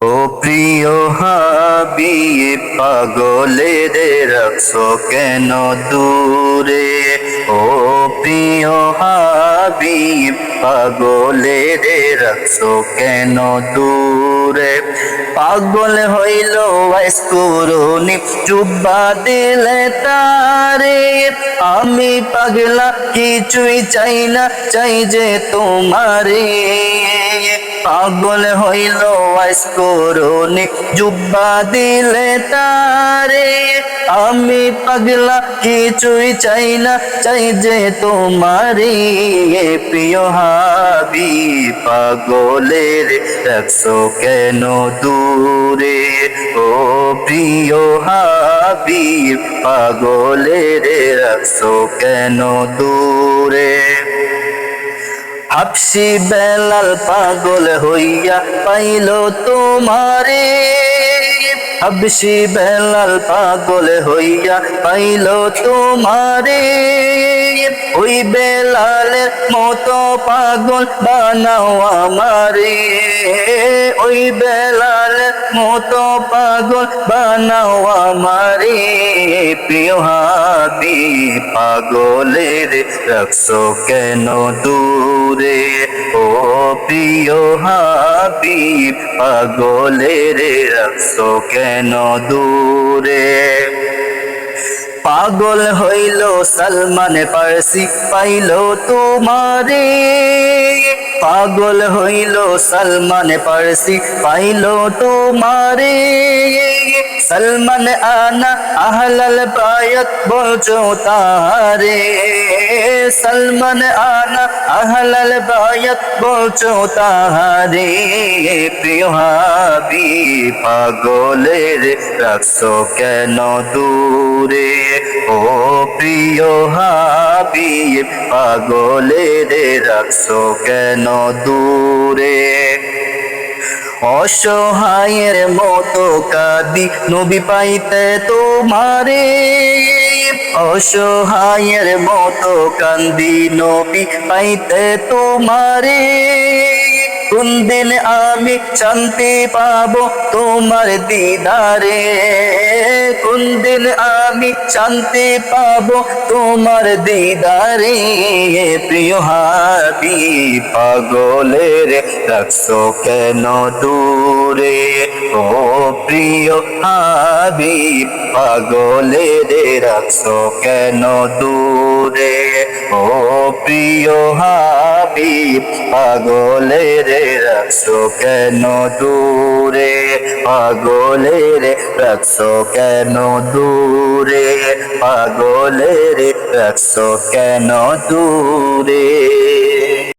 ও প্রিয় হাবিব পাগলের রাখছো কেন দূরে। ও প্রিয় হাবিব পাগলের রাখছো কেন দূরে। পাগল হইল ওয়াইস করুনি জুব্বা দিলে তারে। আমি পাগলা কিছুই চাই না, চাই যে তোমারে। পাগল হইল ওয়াইস করুনি জুব্বা দিলে তারে। আমি পাগলা কিছুই চাই না, চাই যে তোমারে। প্রিয় হাবিব পাগলের রাখছো কেন দূরে। ও প্রিয় হাবিব পাগলের রাখছো কেন দূরে। হাবশি বেলাল পাগল হইয়া পাইল তোমারে। হাবশি বেলাল পাগল হইয়া পাইল তোমারে। ওই বেলালের মতো পাগল বানাও আমারে। ওই বেলালের মতো পাগল বানাও আমারে। প্রিয় হাবিব পাগলের রাখছো কেন দূরে। ও প্রিয় হাবিব পাগলের রাখছো কেন দূরে। পাগল হইল সলমান ফার্সি পাইল তোমারে। পাগল হইল সলমান ফার্সি পাইল তোমারে। সলমান আনা আহলাল বায়াত বলছো তারে। সলমান আনা আহলাল বায়াত বলছো তারে। প্রিয় হাবিব পাগলের রাখছো কেন দূরে। ও প্রিয় হাবিব পাগলের রাখছো কেন দূরে। অসহায়ের মতো কাঁদি নবী পাইতে তোমারে। অসহায়ের মতো কান্দি নবী পাইতে তোমারে। কোন দিন আমি শান্তি পাবো তোমার দিদারে। কোন দিন আমি শান্তি পাবো তোমার দিদারে। প্রিয় হাবিব পাগলের রাখছো কেন দূরে। ও প্রিয় হাবিব পাগলের রাখছো কেন দূরে। ও প্রিয় হাবিব পাগলের রাখছো কেন দূরে। পাগলের রাখছো কেন দূরে। পাগলের রাখছো কেন দূরে।